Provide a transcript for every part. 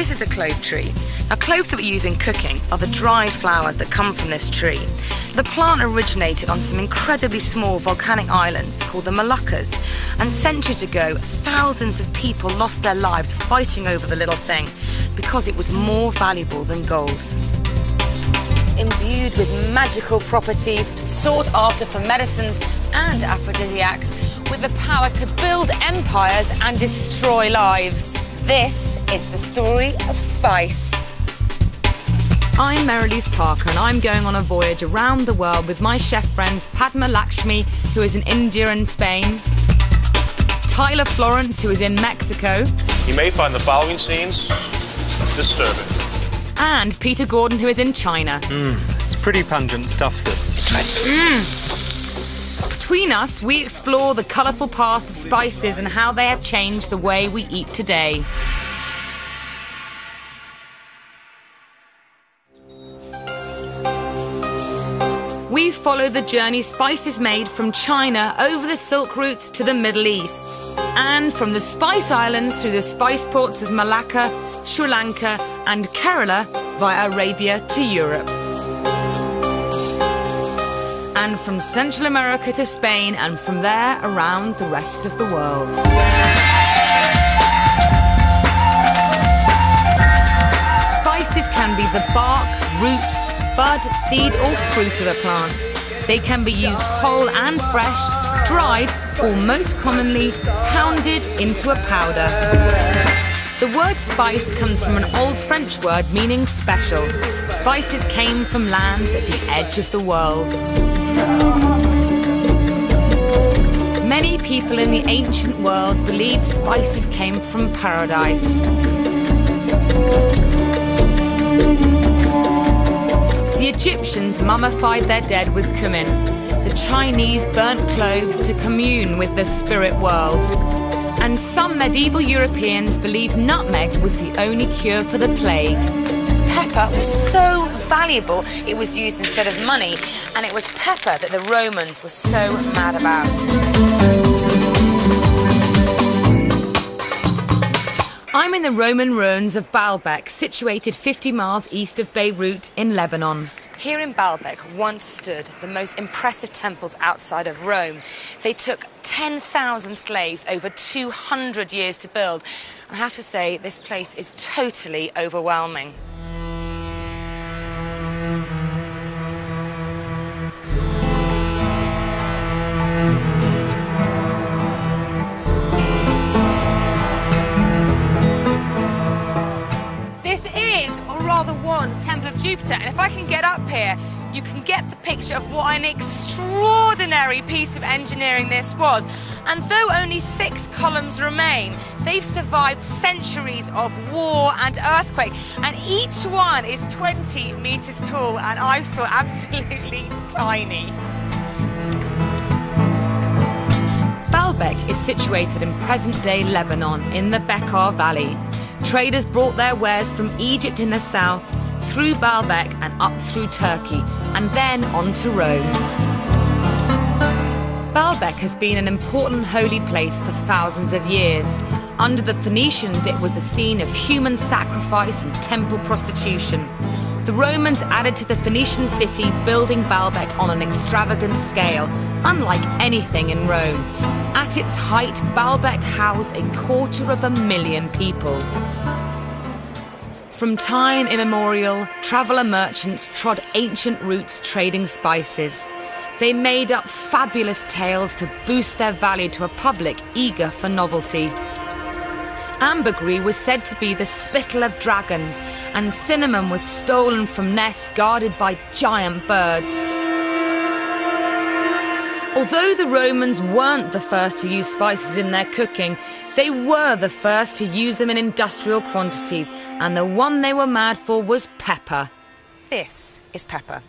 this is a clove tree. Now, cloves that we use in cooking are the dried flowers that come from this tree. The plant originated on some incredibly small volcanic islands called the Moluccas, and centuries ago, thousands of people lost their lives fighting over the little thing because it was more valuable than gold. Imbued with magical properties, sought after for medicines and aphrodisiacs, with the power to build empires and destroy lives. This is the story of spice. I'm Merrilies Parker, and I'm going on a voyage around the world with my chef friends Padma Lakshmi, who is in India and Spain, Tyler Florence, who is in Mexico. You may find the following scenes disturbing. And Peter Gordon, who is in China. It's pretty pungent stuff, this. Between us, we explore the colourful past of spices and how they have changed the way we eat today. We follow the journey spices made from China over the Silk Route to the Middle East, and from the Spice Islands through the spice ports of Malacca, Sri Lanka and Kerala via Arabia to Europe. And from Central America to Spain, and from there around the rest of the world. Spices can be the bark, root, bud, seed or fruit of a plant. They can be used whole and fresh, dried, or most commonly pounded into a powder. The word spice comes from an old French word meaning special. Spices came from lands at the edge of the world. Many people in the ancient world believed spices came from paradise. The Egyptians mummified their dead with cumin. The Chinese burnt cloves to commune with the spirit world. And some medieval Europeans believed nutmeg was the only cure for the plague. Pepper was so valuable it was used instead of money, and it was pepper that the Romans were so mad about. I'm in the Roman ruins of Baalbek, situated 50 miles east of Beirut in Lebanon. Here in Baalbek once stood the most impressive temples outside of Rome. They took 10,000 slaves over 200 years to build. And I have to say, this place is totally overwhelming. The Temple of Jupiter, and if I can get up here, you can get the picture of what an extraordinary piece of engineering this was. And though only 6 columns remain, they've survived centuries of war and earthquake, and each one is 20 meters tall, and I feel absolutely tiny. Baalbek is situated in present-day Lebanon in the Bekaa Valley. Traders brought their wares from Egypt in the south, through Baalbek and up through Turkey, and then on to Rome. Baalbek has been an important holy place for thousands of years. Under the Phoenicians, it was the scene of human sacrifice and temple prostitution. The Romans added to the Phoenician city, building Baalbek on an extravagant scale, unlike anything in Rome. At its height, Baalbek housed 250,000 people. From time immemorial, traveller merchants trod ancient routes trading spices. They made up fabulous tales to boost their value to a public eager for novelty. Ambergris was said to be the spittle of dragons, and cinnamon was stolen from nests guarded by giant birds. Although the Romans weren't the first to use spices in their cooking, they were the first to use them in industrial quantities, and the one they were mad for was pepper. This is pepper.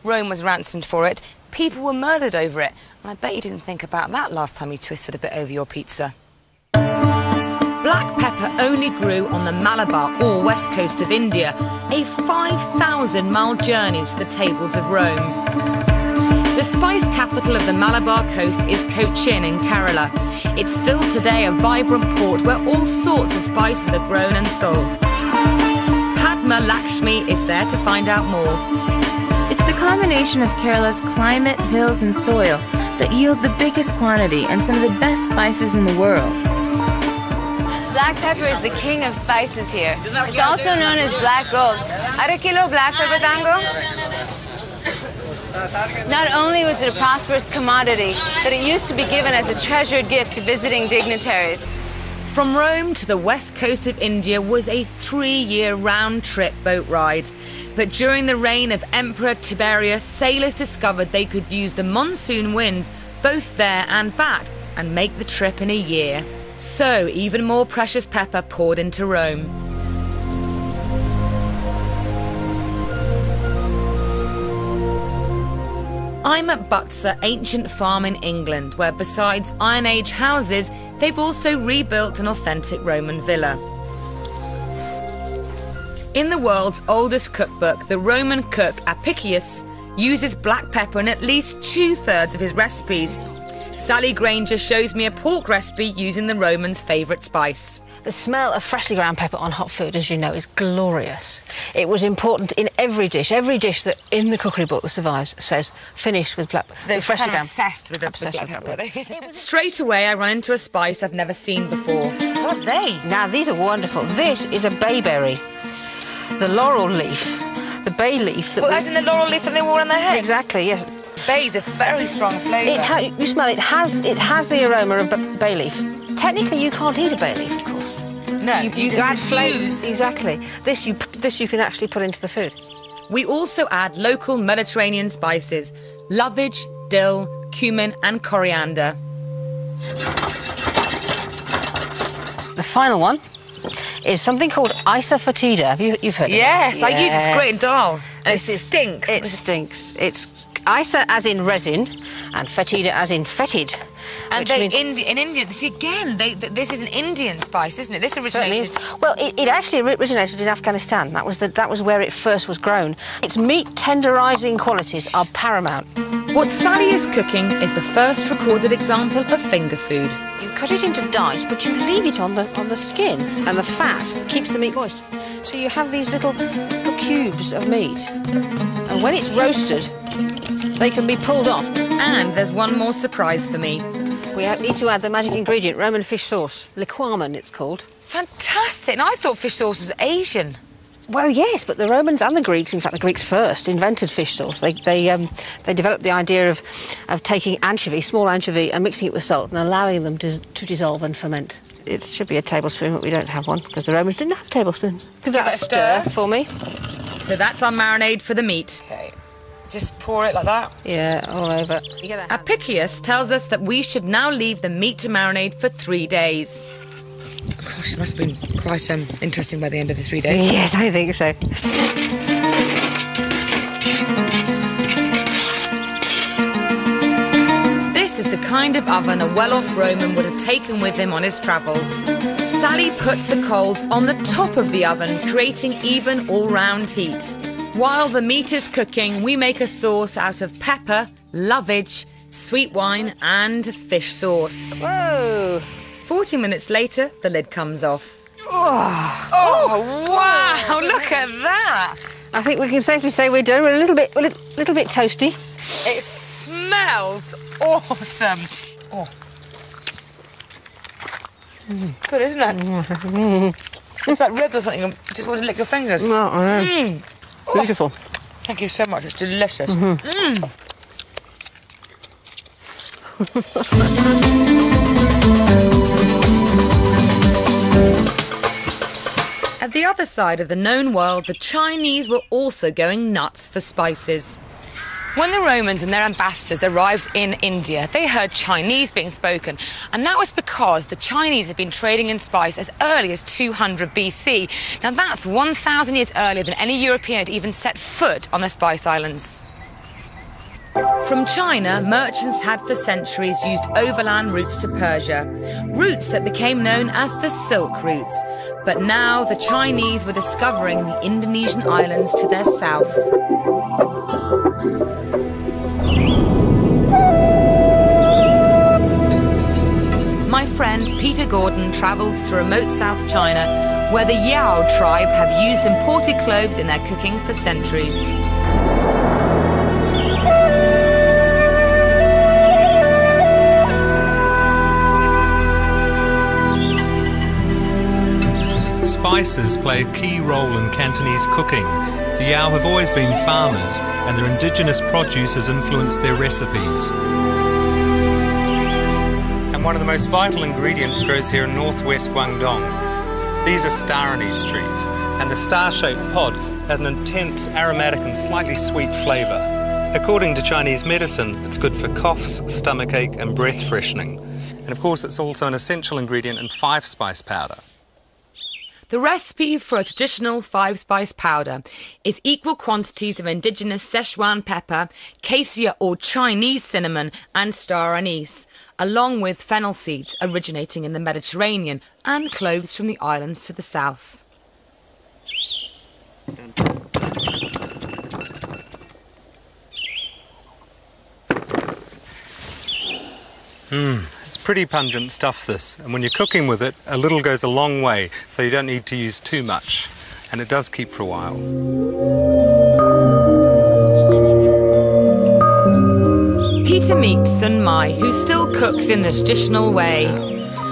Rome was ransomed for it, people were murdered over it, and I bet you didn't think about that last time you twisted a bit over your pizza. Black pepper only grew on the Malabar or west coast of India, a 5,000-mile journey to the tables of Rome. The spice capital of the Malabar coast is Cochin in Kerala. It's still today a vibrant port where all sorts of spices are grown and sold. Padma Lakshmi is there to find out more. It's the combination of Kerala's climate, hills, and soil that yield the biggest quantity and some of the best spices in the world. Black pepper is the king of spices here. It's also known as black gold. Ara kilo black pepper tango? Not only was it a prosperous commodity, but it used to be given as a treasured gift to visiting dignitaries. From Rome to the west coast of India was a 3-year round-trip boat ride. But during the reign of Emperor Tiberius, sailors discovered they could use the monsoon winds both there and back and make the trip in a year. So even more precious pepper poured into Rome. I'm at Butser ancient farm in England, where besides Iron Age houses, they've also rebuilt an authentic Roman villa. In the world's oldest cookbook, the Roman cook Apicius uses black pepper in at least 2/3 of his recipes. Sally Granger shows me a pork recipe using the Romans' favourite spice. The smell of freshly ground pepper on hot food, as you know, is glorious. It was important in every dish. Every dish that in the cookery book that survives says finished with black pepper. They're freshly ground. Obsessed with the black pepper, are they? Straight away, I run into a spice I've never seen before. What are they? Now, these are wonderful. This is a bayberry, the laurel leaf, the bay leaf. That as in the laurel leaf that they wore on their head? Exactly, yes. Bay's a very strong flavour. You smell it. It has the aroma of bay leaf. Technically, you can't eat a bay leaf, of course. No, you just add infuse. Exactly. This you can actually put into the food. We also add local Mediterranean spices: lovage, dill, cumin, and coriander. The final one is something called isa fatida. You've heard of it? Yes, I use this great dal, and it stinks. It stinks. It's isa as in resin, and fatida as in fetid. And in India, see again, this is an Indian spice, isn't it? This originated. Well, it actually originated in Afghanistan. That was where it first was grown. Its meat tenderising qualities are paramount. What Sally is cooking is the first recorded example of finger food. You cut it into dice, but you leave it on the skin, and the fat keeps the meat moist. So you have these little cubes of meat, and when it's roasted, they can be pulled off. And there's one more surprise for me. We need to add the magic ingredient, Roman fish sauce. Liquamen, it's called. Fantastic! And I thought fish sauce was Asian. Well, yes, but the Romans and the Greeks, in fact, the Greeks first invented fish sauce. They developed the idea of taking anchovy, small anchovy, and mixing it with salt and allowing them to dissolve and ferment. It should be a tablespoon, but we don't have one because the Romans didn't have tablespoons. Give that a stir for me. So that's our marinade for the meat. Okay. Just pour it like that? Yeah, all over. Apicius tells us that we should now leave the meat to marinate for 3 days. Gosh, it must have been quite interesting by the end of the 3 days. Yes, I think so. This is the kind of oven a well-off Roman would have taken with him on his travels. Sally puts the coals on the top of the oven, creating even all-round heat. While the meat is cooking, we make a sauce out of pepper, lovage, sweet wine, and fish sauce. Whoa! 40 minutes later, the lid comes off. Oh, wow! Look at that! I think we can safely say we're done. We're a little bit toasty. It smells awesome. Oh. It's good, isn't it? It's like rib or something. You just want to lick your fingers. Oh, I know. Beautiful. Thank you so much. It's delicious. At the other side of the known world, the Chinese were also going nuts for spices. When the Romans and their ambassadors arrived in India, they heard Chinese being spoken, and that was because the Chinese had been trading in spice as early as 200 BC. Now that's 1,000 years earlier than any European had even set foot on the Spice Islands. From China, merchants had for centuries used overland routes to Persia, routes that became known as the Silk Routes. But now the Chinese were discovering the Indonesian islands to their south. My friend Peter Gordon travels to remote South China, where the Yao tribe have used imported cloves in their cooking for centuries. Spices play a key role in Cantonese cooking. The Yao have always been farmers, and their indigenous produce has influenced their recipes. And one of the most vital ingredients grows here in northwest Guangdong. These are star anise trees, and the star-shaped pod has an intense aromatic and slightly sweet flavour. According to Chinese medicine, it's good for coughs, stomachache and breath freshening. And of course, it's also an essential ingredient in five-spice powder. The recipe for a traditional five-spice powder is equal quantities of indigenous Szechuan pepper, cassia or Chinese cinnamon and star anise, along with fennel seeds originating in the Mediterranean and cloves from the islands to the south. It's pretty pungent stuff, this, and when you're cooking with it, a little goes a long way, so you don't need to use too much, and it does keep for a while. Peter meets Sun Mai, who still cooks in the traditional way.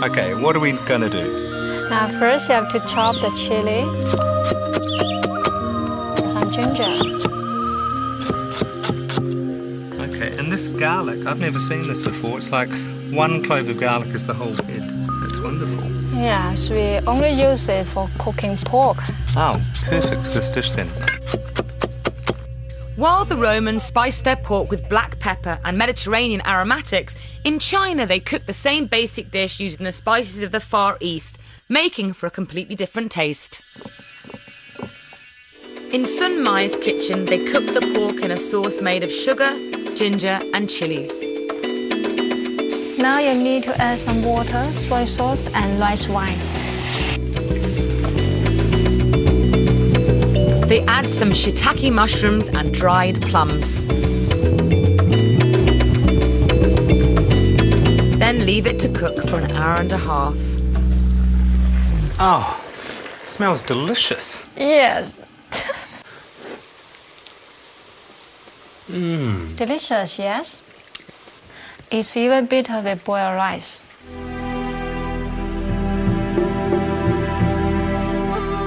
Okay, what are we going to do? Now first you have to chop the chili, some ginger. Okay, and this garlic, I've never seen this before. It's like one clove of garlic is the whole head. That's wonderful. Yes, we only use it for cooking pork. Oh, perfect for this dish then. While the Romans spiced their pork with black pepper and Mediterranean aromatics, in China they cooked the same basic dish using the spices of the Far East, making for a completely different taste. In Sun Mai's kitchen, they cooked the pork in a sauce made of sugar, ginger and chilies. Now you need to add some water, soy sauce and rice wine. They add some shiitake mushrooms and dried plums. Then leave it to cook for an hour and a half. Oh, it smells delicious. Yes. Delicious, yes? It's even better with boiled rice.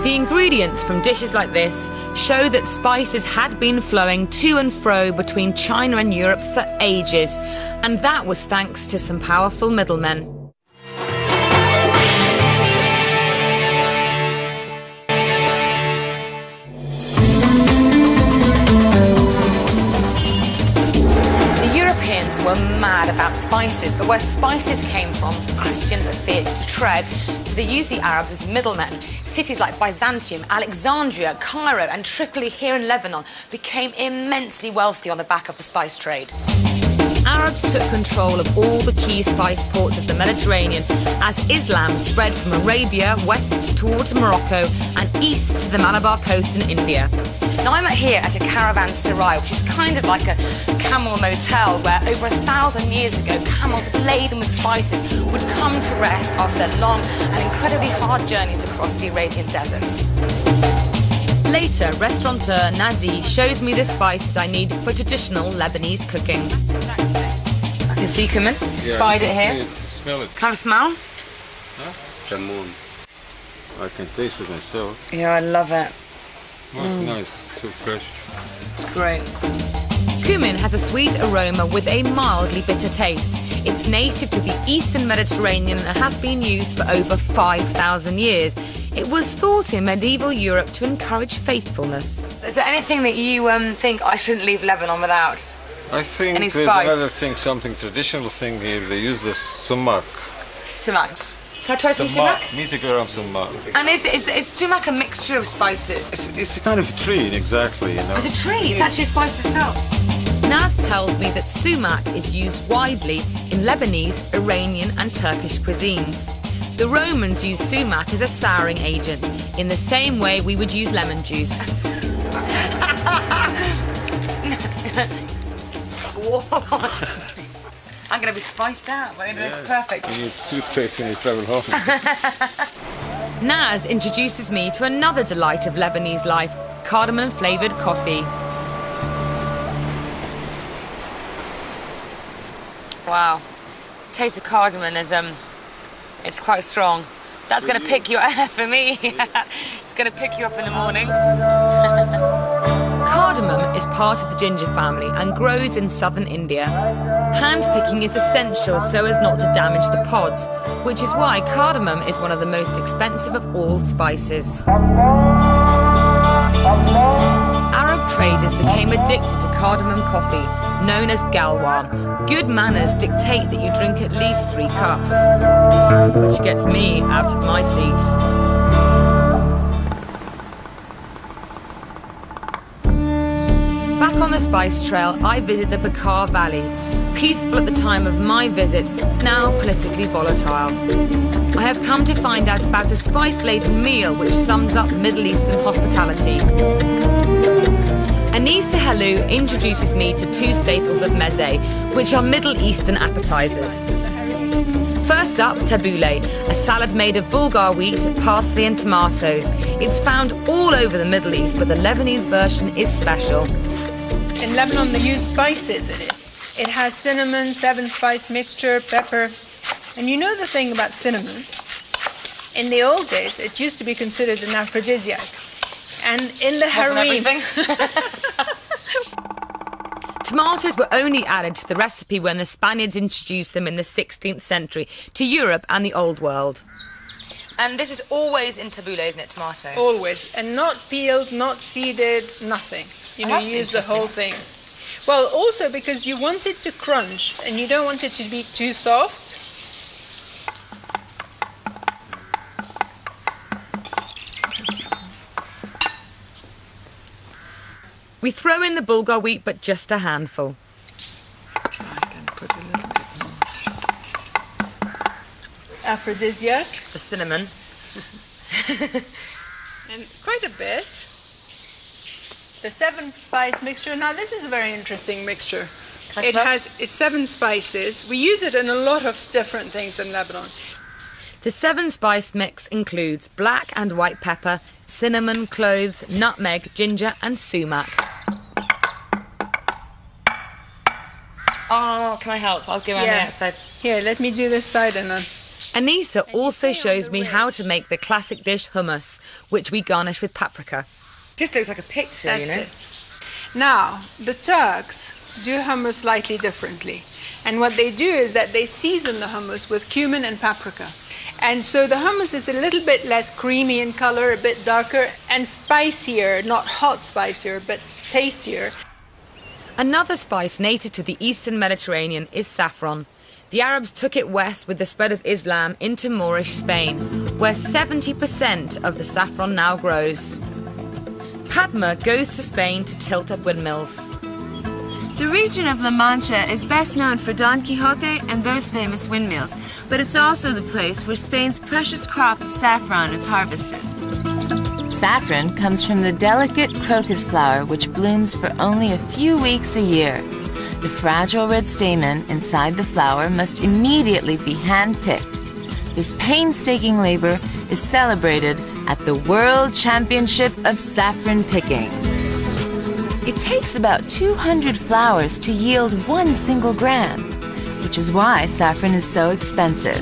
The ingredients from dishes like this show that spices had been flowing to and fro between China and Europe for ages, and that was thanks to some powerful middlemen. Were mad about spices, but where spices came from, Christians feared to tread, so they used the Arabs as middlemen. Cities like Byzantium, Alexandria, Cairo and Tripoli here in Lebanon became immensely wealthy on the back of the spice trade. Arabs took control of all the key spice ports of the Mediterranean as Islam spread from Arabia west towards Morocco and east to the Malabar coast in India. Now I'm here at a caravanserai, which is kind of like a camel motel where over 1,000 years ago camels laden with spices would come to rest after their long and incredibly hard journeys across the Arabian deserts. Later, restaurateur Nazi shows me the spices I need for traditional Lebanese cooking. I can see cumin, spied it here. Smell it. Can I smell? Huh? Jamon. I can taste it myself. Yeah, I love it. Nice, too fresh. It's great. Cumin has a sweet aroma with a mildly bitter taste. It's native to the eastern Mediterranean and has been used for over 5,000 years. It was thought in medieval Europe to encourage faithfulness. Is there anything that you think I shouldn't leave Lebanon without? I think Any there's spice? another thing, something traditional thing here. They use the sumac. Sumac. Can I try some sumac? 100 grams sumac. And is sumac a mixture of spices? It's a kind of a tree, exactly, you know. It's a tree, it's actually a spice itself. Naz tells me that sumac is used widely in Lebanese, Iranian and Turkish cuisines. The Romans used sumac as a souring agent, in the same way we would use lemon juice. I'm going to be spiced out, but it's perfect. You need toothpaste when you travel home. Naz introduces me to another delight of Lebanese life, cardamom-flavoured coffee. Wow. Taste of cardamom is, it's quite strong. That's going to pick you up for me. It's going to pick you up in the morning. Cardamom is part of the ginger family and grows in southern India. Hand-picking is essential so as not to damage the pods, which is why cardamom is one of the most expensive of all spices. Arab traders became addicted to cardamom coffee, known as galwa. Good manners dictate that you drink at least 3 cups, which gets me out of my seat. Back on the spice trail, I visit the Bekaa Valley. Peaceful at the time of my visit, now politically volatile. I have come to find out about a spice-laden meal which sums up Middle Eastern hospitality. Anissa Helou introduces me to 2 staples of meze, which are Middle Eastern appetizers. First up, tabbouleh, a salad made of Bulgar wheat, parsley and tomatoes. It's found all over the Middle East, but the Lebanese version is special. In Lebanon, they use spices in it. It has cinnamon, 7-spice mixture, pepper. And you know the thing about cinnamon? In the old days, it used to be considered an aphrodisiac. And in the harem... Tomatoes were only added to the recipe when the Spaniards introduced them in the 16th century to Europe and the Old World. And this is always in tabbouleh, isn't it, tomato? Always. And not peeled, not seeded, nothing. You know, you use the whole thing. Well, also because you want it to crunch and you don't want it to be too soft. We throw in the Bulgar wheat, but just a handful. I can put a little bit more. Aphrodisiac. The cinnamon. And quite a bit. The 7-spice mixture. Now, this is a very interesting mixture. It's 7 spices. We use it in a lot of different things in Lebanon. The 7-spice mix includes black and white pepper, cinnamon, cloves, nutmeg, ginger and sumac. Oh, can I help? I'll go around the outside. Here, let me do this side and then... Anissa also shows me how to make the classic dish hummus, which we garnish with paprika. Just looks like a picture, That's you know. it. Now, the Turks do hummus slightly differently. And what they do is that they season the hummus with cumin and paprika. And so the hummus is a little bit less creamy in color, a bit darker, and spicier, not hot spicier, but tastier. Another spice native to the Eastern Mediterranean is saffron. The Arabs took it west with the spread of Islam into Moorish Spain, where 70% of the saffron now grows. Padma goes to Spain to tilt at windmills. The region of La Mancha is best known for Don Quixote and those famous windmills, but it's also the place where Spain's precious crop of saffron is harvested. Saffron comes from the delicate crocus flower which blooms for only a few weeks a year. The fragile red stamen inside the flower must immediately be hand-picked. This painstaking labor is celebrated at the World Championship of Saffron Picking. It takes about 200 flowers to yield 1 single gram, which is why saffron is so expensive.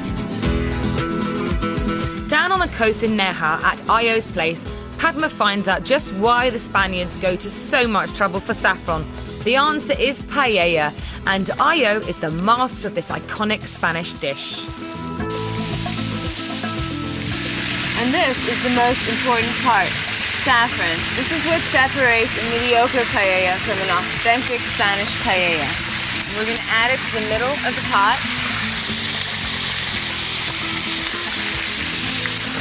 Down on the coast in Neha at Io's place, Padma finds out just why the Spaniards go to so much trouble for saffron. The answer is paella, and Io is the master of this iconic Spanish dish. And this is the most important part, saffron. This is what separates a mediocre paella from an authentic Spanish paella. We're going to add it to the middle of the pot.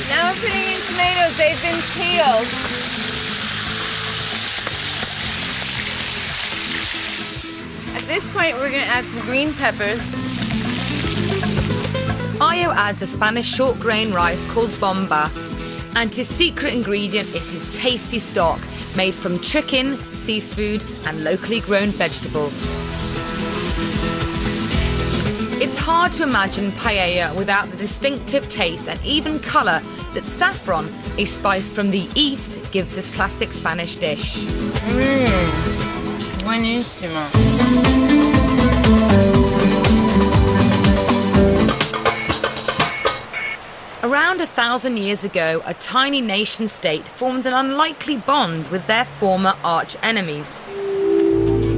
Now we're putting in tomatoes. They've been peeled. At this point, we're going to add some green peppers. Io adds a Spanish short grain rice called bomba, and his secret ingredient is his tasty stock, made from chicken, seafood, and locally grown vegetables. It's hard to imagine paella without the distinctive taste and even colour that saffron, a spice from the east, gives this classic Spanish dish. Buenísimo. Around 1,000 years ago, a tiny nation-state formed an unlikely bond with their former arch-enemies.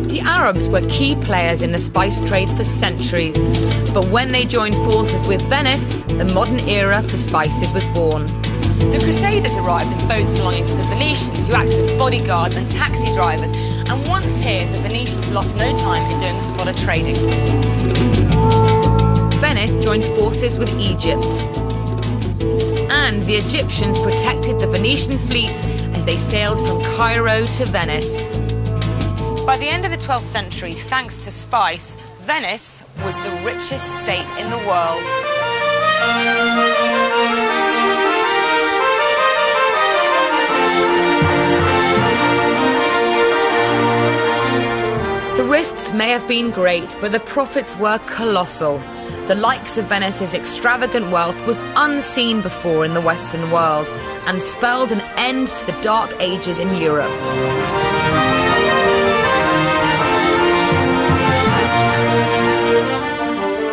The Arabs were key players in the spice trade for centuries, but when they joined forces with Venice, the modern era for spices was born. The Crusaders arrived in boats belonging to the Venetians, who acted as bodyguards and taxi drivers, and once here, the Venetians lost no time in doing a spot of trading. Venice joined forces with Egypt, and the Egyptians protected the Venetian fleets as they sailed from Cairo to Venice. By the end of the 12th century, thanks to spice, Venice was the richest state in the world. The risks may have been great, but the profits were colossal. The likes of Venice's extravagant wealth was unseen before in the Western world and spelled an end to the Dark Ages in Europe.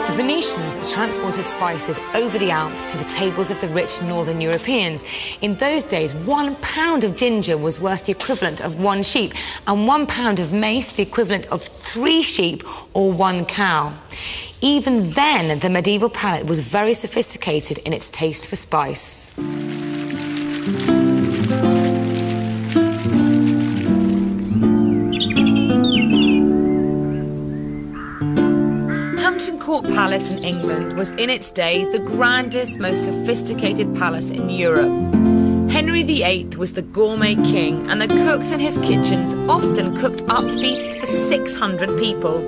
The Venetians transported spices over the Alps to the tables of the rich northern Europeans. In those days, 1 pound of ginger was worth the equivalent of 1 sheep, and 1 pound of mace the equivalent of 3 sheep or 1 cow. Even then, the medieval palate was very sophisticated in its taste for spice. Hampton Court Palace in England was in its day the grandest, most sophisticated palace in Europe. Henry VIII was the gourmet king, and the cooks in his kitchens often cooked up feasts for 600 people.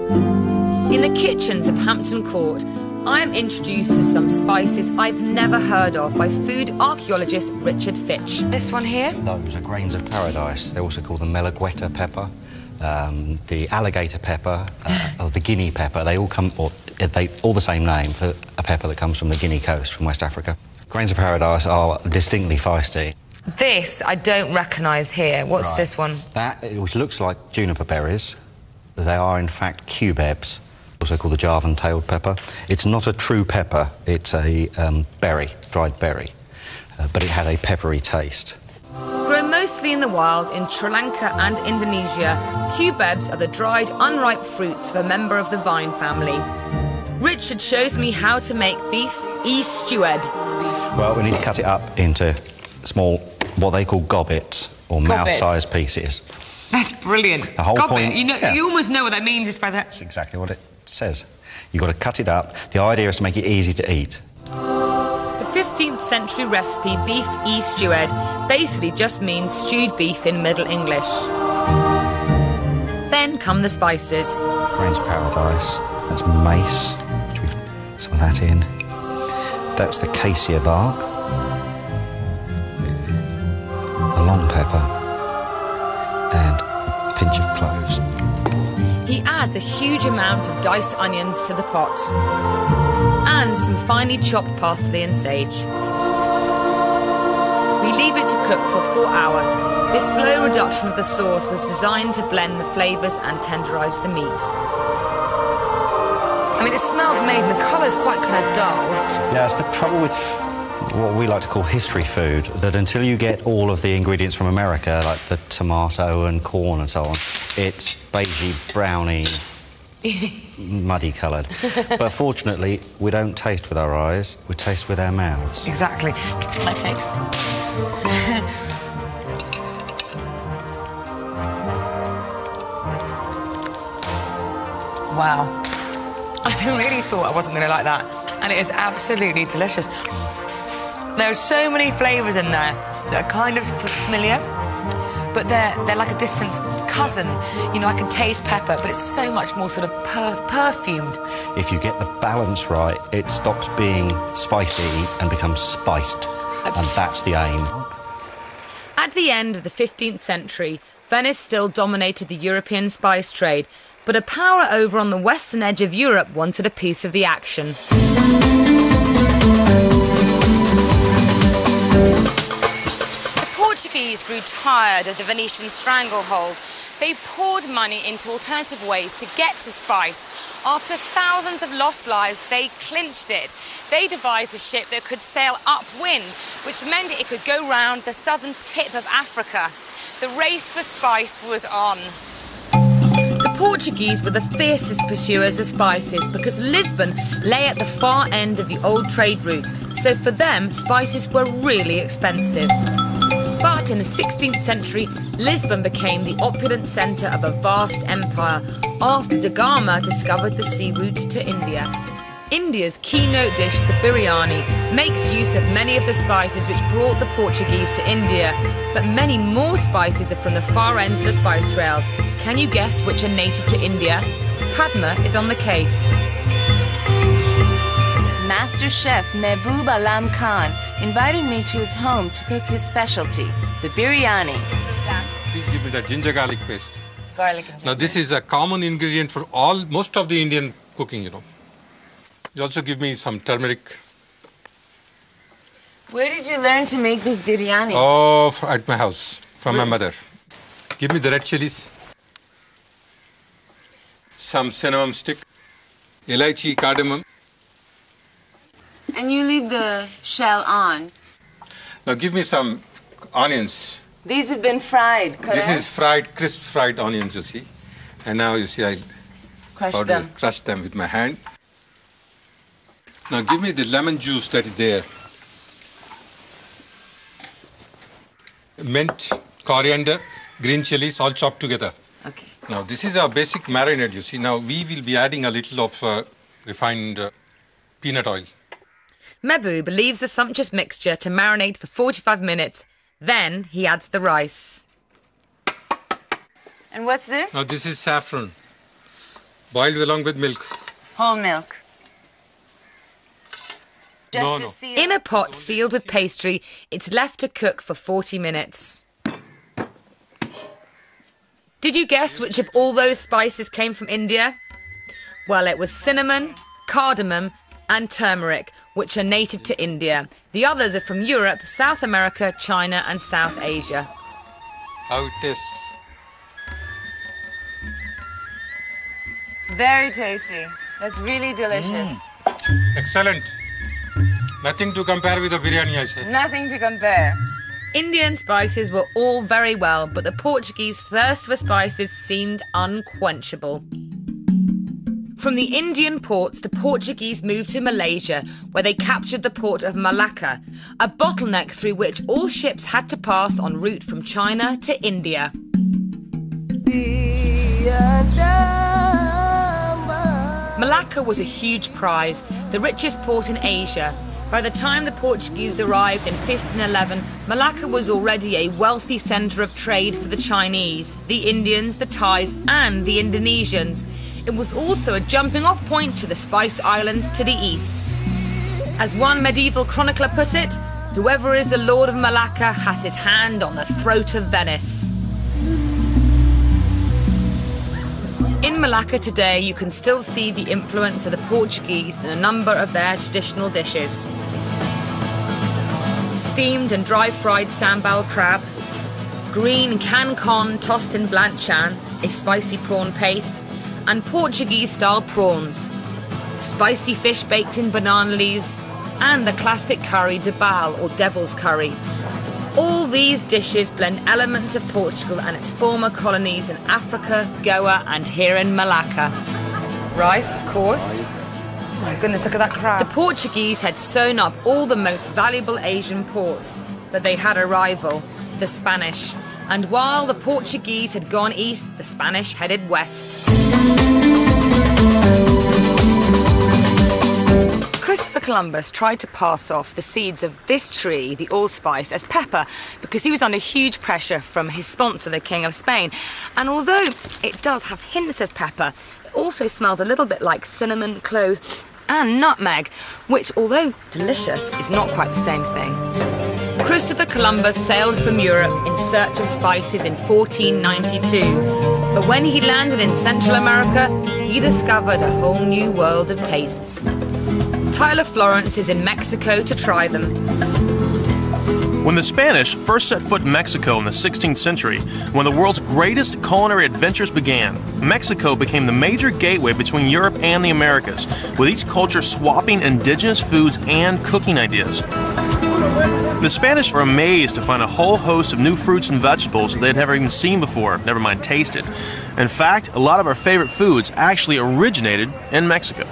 In the kitchens of Hampton Court, I am introduced to some spices I've never heard of by food archaeologist Richard Fitch. This one here? Those are grains of paradise. They're also called the Malagueta pepper, the alligator pepper, or the Guinea pepper. They all come, or they all the same name for a pepper that comes from the Guinea coast, from West Africa. Grains of paradise are distinctly feisty. This I don't recognise here. What's this one? That, which looks like juniper berries, they are in fact cubebs, also called the Javan-tailed pepper. It's not a true pepper, it's a berry, dried berry, but it has a peppery taste. Grown mostly in the wild in Sri Lanka and Indonesia, cubebs are the dried, unripe fruits of a member of the vine family. Richard shows me how to make beef stewed. Well, we need to cut it up into small, what they call gobbets, or mouth-sized pieces. That's brilliant. The whole point, you know, you almost know what that means just by that. That's exactly what it says. You've got to cut it up. The idea is to make it easy to eat. The 15th century recipe, beef stewed, basically just means stewed beef in Middle English. Then come the spices. Grains of paradise. That's mace. Some of that in. That's the cassia bark. The long pepper. And a pinch of cloves. He adds a huge amount of diced onions to the pot. And some finely chopped parsley and sage. We leave it to cook for 4 hours. This slow reduction of the sauce was designed to blend the flavours and tenderise the meat. I mean, it smells amazing. The colour's quite kind of dull. Yeah, it's the trouble with what we like to call history food, that until you get all of the ingredients from America, like the tomato and corn and so on, it's beigey, browny, muddy coloured. But fortunately, we don't taste with our eyes, we taste with our mouths. Exactly. Can I taste? Wow. I really thought I wasn't going to like that, and it is absolutely delicious. There are so many flavours in there that are kind of familiar, but they're like a distant cousin. You know, I can taste pepper, but it's so much more sort of perfumed. If you get the balance right, it stops being spicy and becomes spiced, and that's the aim. At the end of the 15th century, Venice still dominated the European spice trade, But a power over on the western edge of Europe wanted a piece of the action. The Portuguese grew tired of the Venetian stranglehold. They poured money into alternative ways to get to spice. After thousands of lost lives, they clinched it. They devised a ship that could sail upwind, which meant it could go round the southern tip of Africa. The race for spice was on. The Portuguese were the fiercest pursuers of spices because Lisbon lay at the far end of the old trade routes, so for them spices were really expensive. But in the 16th century, Lisbon became the opulent centre of a vast empire after Da Gama discovered the sea route to India. India's keynote dish, the biryani, makes use of many of the spices which brought the Portuguese to India. But many more spices are from the far ends of the spice trails. Can you guess which are native to India? Padma is on the case. Master Chef Mehboob Alam Khan invited me to his home to cook his specialty, the biryani. Please give me that ginger garlic paste. Garlic and ginger. Now this is a common ingredient for most of the Indian cooking, you know. You also give me some turmeric. Where did you learn to make this biryani? Oh, at my house, from my mother. Give me the red chilies. Some cinnamon stick. Elaichi, cardamom. And you leave the shell on. Now give me some onions. These have been fried, correct? This is fried, crisp fried onions, you see. And now you see I crush them with my hand. Now give me the lemon juice that is there. Mint, coriander, green chilies, all chopped together. Okay. Now this is our basic marinade, you see. Now we will be adding a little of refined peanut oil. Mehboob leaves the sumptuous mixture to marinate for 45 minutes. Then he adds the rice. And what's this? Now this is saffron, boiled along with milk. Whole milk. In a pot sealed with pastry, it's left to cook for 40 minutes. Did you guess which of all those spices came from India? Well, it was cinnamon, cardamom, and turmeric, which are native to India. The others are from Europe, South America, China, and South Asia. How it tastes? Very tasty. That's really delicious. Excellent. Nothing to compare with the biryani, I say. Nothing to compare. Indian spices were all very well, but the Portuguese thirst for spices seemed unquenchable. From the Indian ports, the Portuguese moved to Malaysia, where they captured the port of Malacca, a bottleneck through which all ships had to pass en route from China to India. Malacca was a huge prize, the richest port in Asia. By the time the Portuguese arrived in 1511, Malacca was already a wealthy centre of trade for the Chinese, the Indians, the Thais, and the Indonesians. It was also a jumping-off point to the Spice Islands to the east. As one medieval chronicler put it, whoever is the Lord of Malacca has his hand on the throat of Venice. In Malacca today, you can still see the influence of the Portuguese in a number of their traditional dishes. Steamed and dry-fried sambal crab, green cancon tossed in blanchan, a spicy prawn paste, and Portuguese-style prawns, spicy fish baked in banana leaves, and the classic curry de bal, or devil's curry. All these dishes blend elements of Portugal and its former colonies in Africa, Goa, and here in Malacca. Rice, of course. Oh my goodness, look at that crab. The Portuguese had sewn up all the most valuable Asian ports, but they had a rival, the Spanish. And while the Portuguese had gone east, the Spanish headed west. Christopher Columbus tried to pass off the seeds of this tree, the allspice, as pepper because he was under huge pressure from his sponsor, the King of Spain. And although it does have hints of pepper, it also smelled a little bit like cinnamon, cloves, and nutmeg, which, although delicious, is not quite the same thing. Christopher Columbus sailed from Europe in search of spices in 1492. But when he landed in Central America, he discovered a whole new world of tastes. Tyler Florence is in Mexico to try them. When the Spanish first set foot in Mexico in the 16th century, one of the world's greatest culinary adventures began, Mexico became the major gateway between Europe and the Americas, with each culture swapping indigenous foods and cooking ideas. The Spanish were amazed to find a whole host of new fruits and vegetables that they had never even seen before, never mind tasted. In fact, a lot of our favorite foods actually originated in Mexico.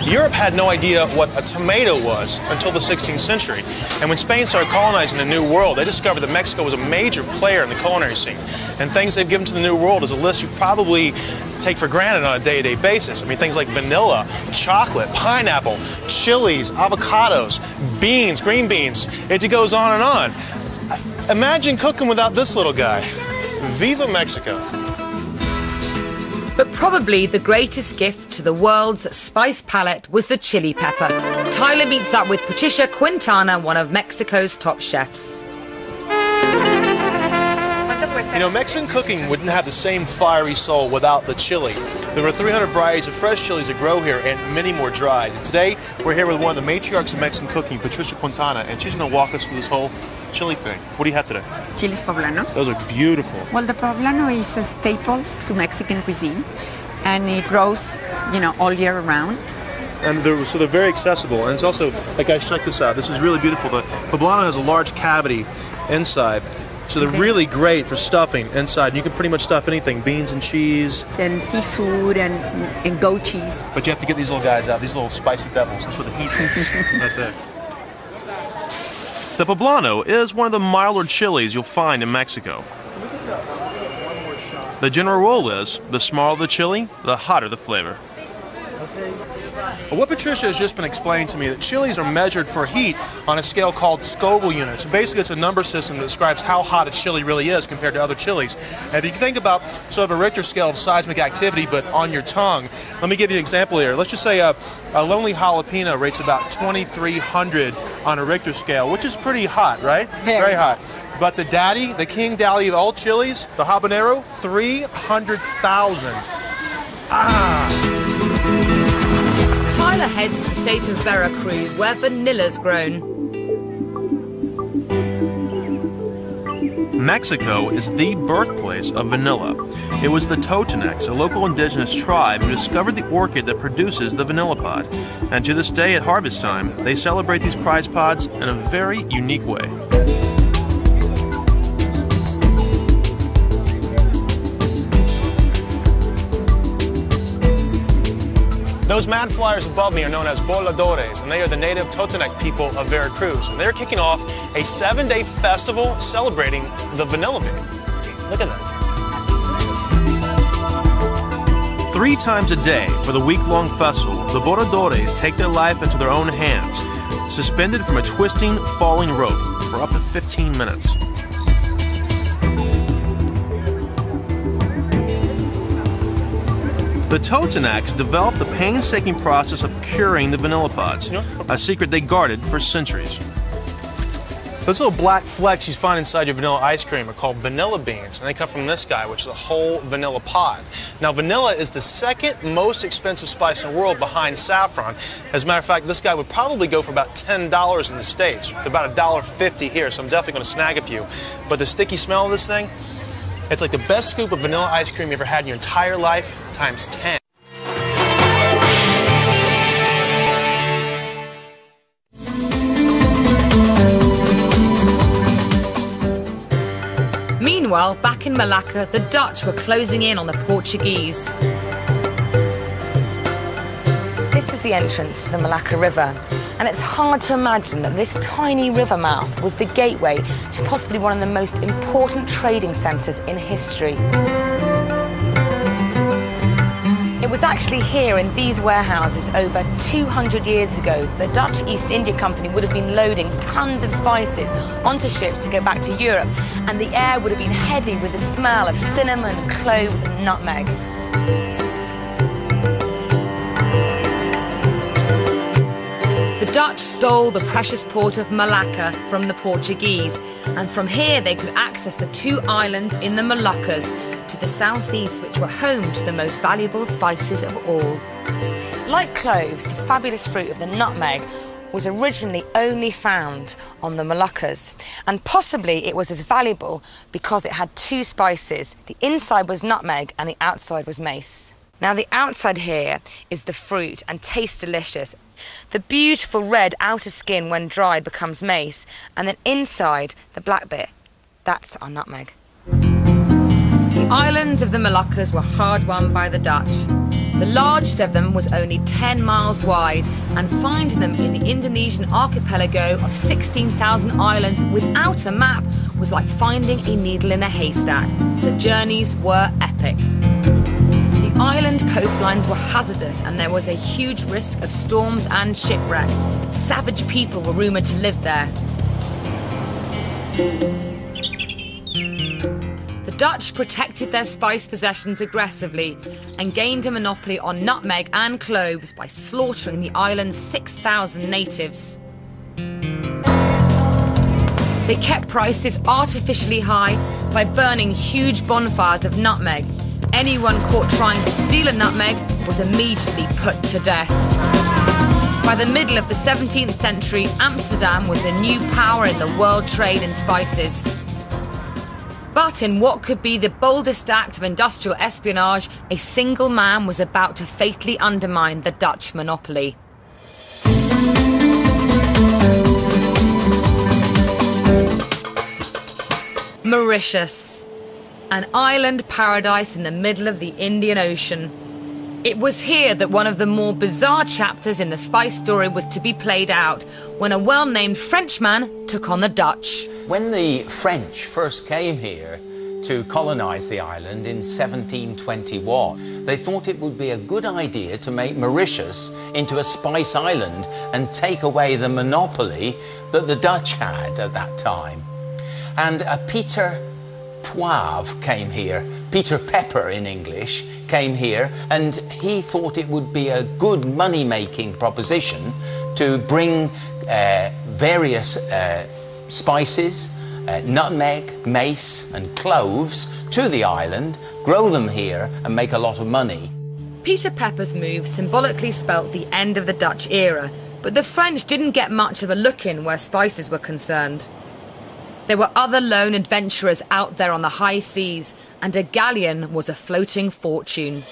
Europe had no idea what a tomato was until the 16th century. And when Spain started colonizing the New World, they discovered that Mexico was a major player in the culinary scene. And things they've given to the New World is a list you probably take for granted on a day-to-day basis. I mean, things like vanilla, chocolate, pineapple, chilies, avocados, beans, green beans. It goes on and on. Imagine cooking without this little guy. Viva Mexico. But probably the greatest gift to the world's spice palette was the chili pepper. Tyler meets up with Patricia Quintana, one of Mexico's top chefs. You know, Mexican cooking wouldn't have the same fiery soul without the chili. There are 300 varieties of fresh chilies that grow here and many more dried. And today, we're here with one of the matriarchs of Mexican cooking, Patricia Quintana, and she's going to walk us through this whole chili thing. What do you have today? Chiles poblanos. Those are beautiful. Well, the poblano is a staple to Mexican cuisine, and it grows, you know, all year round. And so they're very accessible, and it's also, like, guys, check this out. This is really beautiful. The poblano has a large cavity inside, so they're really great for stuffing inside. You can pretty much stuff anything, beans and cheese. And seafood and goat cheese. But you have to get these little guys out, these little spicy devils. That's what the heat is, right there. The poblano is one of the milder chilies you'll find in Mexico. The general rule is, the smaller the chili, the hotter the flavor. What Patricia has just been explaining to me, that chilies are measured for heat on a scale called Scoville units. So basically it's a number system that describes how hot a chili really is compared to other chilies. And if you think about sort of a Richter scale of seismic activity but on your tongue, let me give you an example here. Let's just say a lonely jalapeno rates about 2,300 on a Richter scale, which is pretty hot, right? Very hot. But the daddy, the king daddy of all chilies, the habanero, 300,000. Tyler heads to the state of Veracruz, where vanilla's grown. Mexico is the birthplace of vanilla. It was the Totonacs, a local indigenous tribe, who discovered the orchid that produces the vanilla pod. And to this day at harvest time, they celebrate these prize pods in a very unique way. Those mad flyers above me are known as voladores, and they are the native Totonac people of Veracruz. And they're kicking off a 7-day festival celebrating the vanilla bean. Look at that. 3 times a day for the week-long festival, the voladores take their life into their own hands, suspended from a twisting, falling rope for up to 15 minutes. The Totonacs developed the painstaking process of curing the vanilla pods, a secret they guarded for centuries. Those little black flecks you find inside your vanilla ice cream are called vanilla beans, and they come from this guy, which is a whole vanilla pod. Now, vanilla is the second most expensive spice in the world behind saffron. As a matter of fact, this guy would probably go for about $10 in the States, about $1.50 here, so I'm definitely going to snag a few. But the sticky smell of this thing, it's like the best scoop of vanilla ice cream you ever had in your entire life, times 10. Meanwhile, back in Malacca, the Dutch were closing in on the Portuguese. This is the entrance to the Malacca River, and it's hard to imagine that this tiny river mouth was the gateway to possibly one of the most important trading centres in history. It was actually here in these warehouses over 200 years ago the Dutch East India Company would have been loading tons of spices onto ships to go back to Europe, and the air would have been heady with the smell of cinnamon, cloves and nutmeg. The Dutch stole the precious port of Malacca from the Portuguese, and from here they could access the 2 islands in the Moluccas to the southeast, which were home to the most valuable spices of all. Like cloves, the fabulous fruit of the nutmeg was originally only found on the Moluccas, and possibly it was as valuable because it had 2 spices. The inside was nutmeg and the outside was mace. Now the outside here is the fruit and tastes delicious. The beautiful red outer skin when dried becomes mace, and then inside, the black bit, that's our nutmeg. The islands of the Moluccas were hard won by the Dutch. The largest of them was only 10 miles wide, and finding them in the Indonesian archipelago of 16,000 islands without a map was like finding a needle in a haystack. The journeys were epic. The island coastlines were hazardous, and there was a huge risk of storms and shipwreck. Savage people were rumoured to live there. The Dutch protected their spice possessions aggressively and gained a monopoly on nutmeg and cloves by slaughtering the island's 6,000 natives. They kept prices artificially high by burning huge bonfires of nutmeg. Anyone caught trying to steal a nutmeg was immediately put to death. By the middle of the 17th century, Amsterdam was a new power in the world trade in spices. But in what could be the boldest act of industrial espionage, a single man was about to fatally undermine the Dutch monopoly. Mauritius, an island paradise in the middle of the Indian Ocean. It was here that one of the more bizarre chapters in the spice story was to be played out, when a well-named Frenchman took on the Dutch. When the French first came here to colonise the island in 1721, they thought it would be a good idea to make Mauritius into a spice island and take away the monopoly that the Dutch had at that time. And Peter Poivre came here, Peter Pepper in English, came here, and he thought it would be a good money-making proposition to bring various spices, nutmeg, mace and cloves to the island, grow them here and make a lot of money. Peter Pepper's move symbolically spelt the end of the Dutch era, but the French didn't get much of a look in where spices were concerned. There were other lone adventurers out there on the high seas, and a galleon was a floating fortune.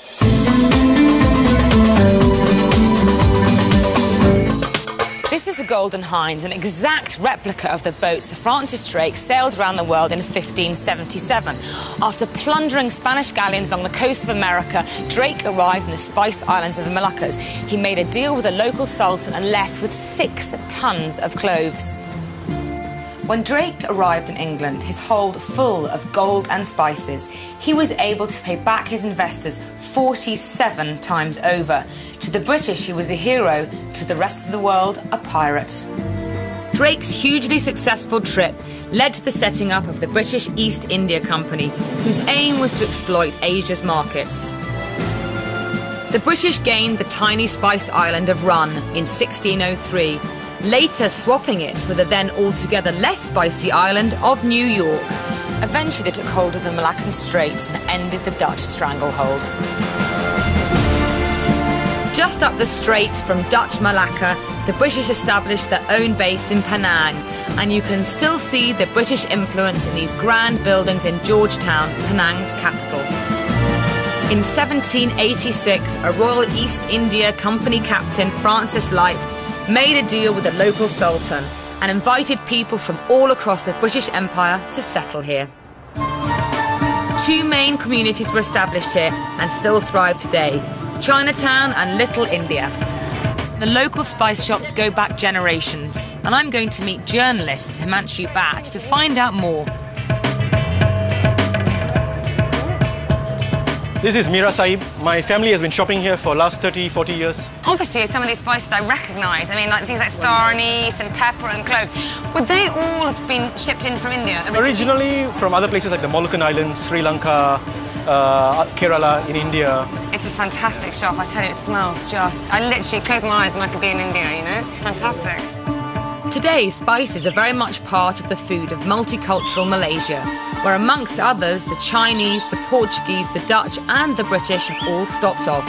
This is the Golden Hind, an exact replica of the boat Sir Francis Drake sailed around the world in 1577. After plundering Spanish galleons along the coast of America, Drake arrived in the Spice Islands of the Moluccas. He made a deal with the local sultan and left with 6 tons of cloves. When Drake arrived in England, his hold full of gold and spices, he was able to pay back his investors 47 times over. To the British, he was a hero. To the rest of the world, a pirate. Drake's hugely successful trip led to the setting up of the British East India Company, whose aim was to exploit Asia's markets. The British gained the tiny spice island of Run in 1603, later swapping it for the then altogether less spicy island of New York. Eventually they took hold of the Malaccan Straits and ended the Dutch stranglehold. Just up the straits from Dutch Malacca, the British established their own base in Penang, and you can still see the British influence in these grand buildings in Georgetown, Penang's capital. In 1786, a Royal East India Company captain, Francis Light, made a deal with the local sultan and invited people from all across the British Empire to settle here. 2 main communities were established here and still thrive today: Chinatown and Little India. The local spice shops go back generations, and I'm going to meet journalist Himanshu Bhatt to find out more. This is Mira Saib. My family has been shopping here for the last 30-40 years. Obviously, some of these spices I recognise. I mean, like things like star anise and pepper and cloves. Would they all have been shipped in from India? Originally from other places like the Moluccan Islands, Sri Lanka, Kerala in India. It's a fantastic shop. I tell you, it smells just... I literally close my eyes and I could be in India, you know? It's fantastic. Today, spices are very much part of the food of multicultural Malaysia, where amongst others, the Chinese, the Portuguese, the Dutch and the British have all stopped off.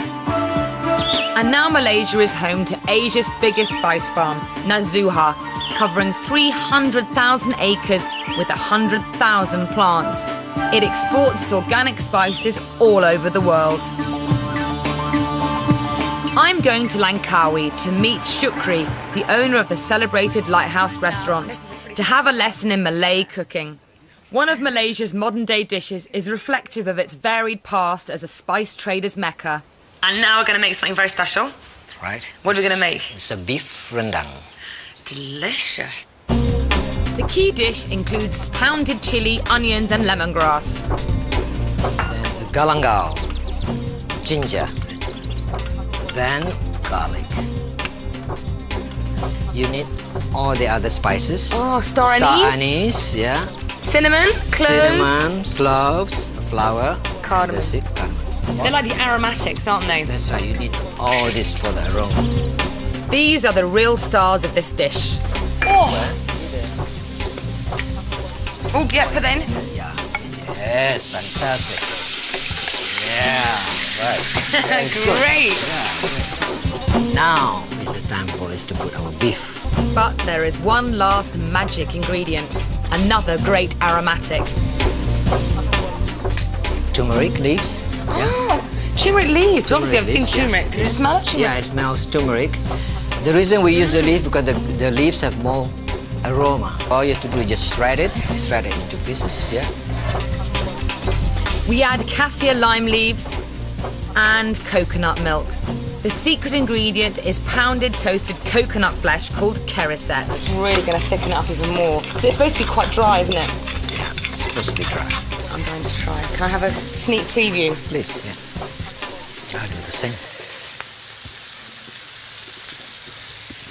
And now Malaysia is home to Asia's biggest spice farm, Nazuha, covering 300,000 acres with 100,000 plants. It exports its organic spices all over the world. I'm going to Langkawi to meet Shukri, the owner of the celebrated Lighthouse restaurant, to have a lesson in Malay cooking. One of Malaysia's modern-day dishes is reflective of its varied past as a spice trader's mecca. And now we're going to make something very special. Right. What are we going to make? It's a beef rendang. Delicious. The key dish includes pounded chili, onions and lemongrass. Then galangal, ginger, then garlic. You need all the other spices. Oh, star anise. Star anise, yeah. Cinnamon, cloves. Cinnamon, cloves, flour. Cardamom. That's it, cardamom. They're like the aromatics, aren't they? That's right, you need all this for the aroma. These are the real stars of this dish. Oh! Oh, yeah, put that in. Yeah. Yes, fantastic. Yeah, right. Great. Yeah. Now is the time for us to put our beef. But there is one last magic ingredient, another great aromatic. Turmeric leaves. Oh, turmeric leaves. Turmeric Obviously, I've seen leaves, turmeric. yeah. Does it smell like turmeric? Yeah, it smells turmeric. The reason we use the leaf because the leaves have more aroma. All you have to do is just shred it into pieces, yeah. We add kaffir lime leaves and coconut milk. The secret ingredient is pounded toasted coconut flesh called keriset. It's really going to thicken it up even more. So it's supposed to be quite dry, isn't it? Yeah, it's supposed to be dry. I'm going to try. Can I have a sneak preview? Please, yeah. I'll do the same.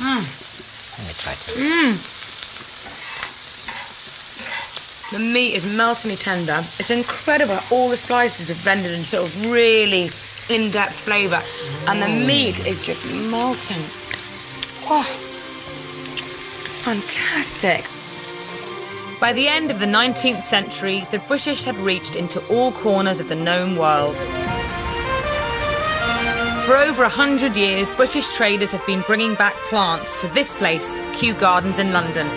Let me try. The meat is meltingly tender. It's incredible how all the spices have rendered in sort of really in-depth flavour. And the meat is just melting. Oh, fantastic. By the end of the 19th century, the British had reached into all corners of the known world. For over 100 years, British traders have been bringing back plants to this place, Kew Gardens in London,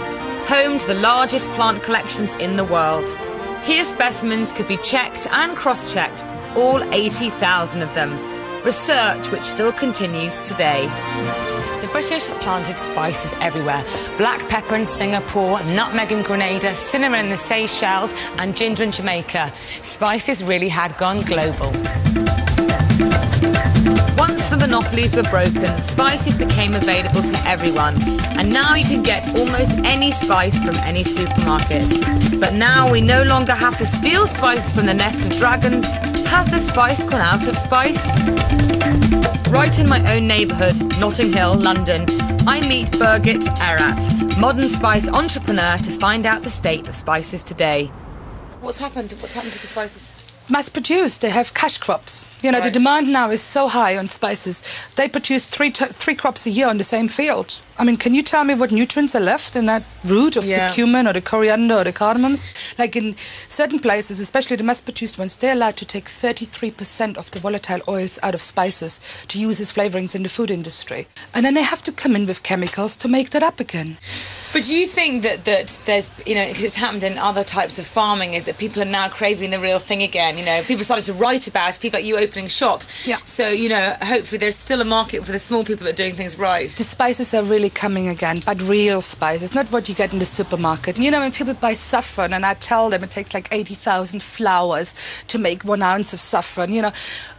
home to the largest plant collections in the world. Here specimens could be checked and cross-checked, all 80,000 of them. Research which still continues today. The British planted spices everywhere. Black pepper in Singapore, nutmeg in Grenada, cinnamon in the Seychelles and ginger in Jamaica. Spices really had gone global. Once the monopolies were broken, spices became available to everyone, and now you can get almost any spice from any supermarket. But now we no longer have to steal spice from the nests of dragons. Has the spice gone out of spice? Right in my own neighbourhood, Notting Hill, London, I meet Birgit Erat, modern spice entrepreneur, to find out the state of spices today. What's happened to the spices? Mass produced, they have cash crops. You know, Right. the demand now is so high on spices. They produce three crops a year on the same field. I mean, can you tell me what nutrients are left in that root of Yeah. the cumin or the coriander or the cardamoms? Like in certain places, especially the mass-produced ones, they're allowed to take 33% of the volatile oils out of spices to use as flavorings in the food industry. And then they have to come in with chemicals to make that up again. But do you think that there's, you know, it's happened in other types of farming, is that people are now craving the real thing again? You know, people started to write about it, people like you opening shops. Yeah. So, you know, hopefully there's still a market for the small people that are doing things right. The spices are really coming again, but real spices, not what you get in the supermarket. You know, when people buy saffron and I tell them it takes like 80,000 flowers to make 1 ounce of saffron, you know,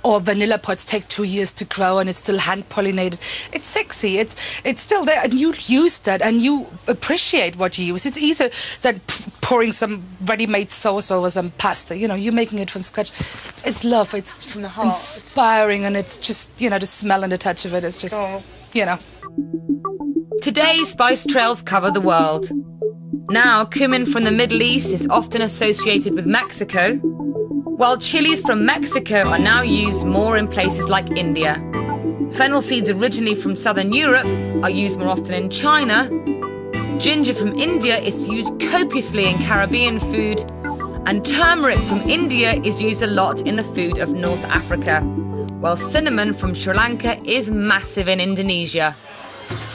or vanilla pods take 2 years to grow and it's still hand pollinated. It's sexy, it's still there, and you use that and you appreciate what you use. It's easier than pouring some ready-made sauce over some pasta. You know, you're making it from scratch. It's love, it's From the heart. inspiring, and it's just, you know, the smell and the touch of it is just, you know. Today, spice trails cover the world. Now, cumin from the Middle East is often associated with Mexico, while chilies from Mexico are now used more in places like India. Fennel seeds originally from southern Europe are used more often in China. Ginger from India is used copiously in Caribbean food, and turmeric from India is used a lot in the food of North Africa, while cinnamon from Sri Lanka is massive in Indonesia.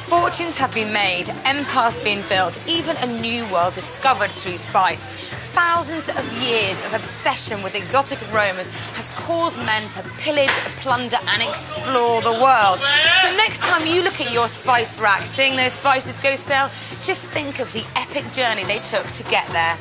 Fortunes have been made, empires been built, even a new world discovered through spice. Thousands of years of obsession with exotic aromas has caused men to pillage, plunder and explore the world. So next time you look at your spice rack, seeing those spices go stale, just think of the epic journey they took to get there.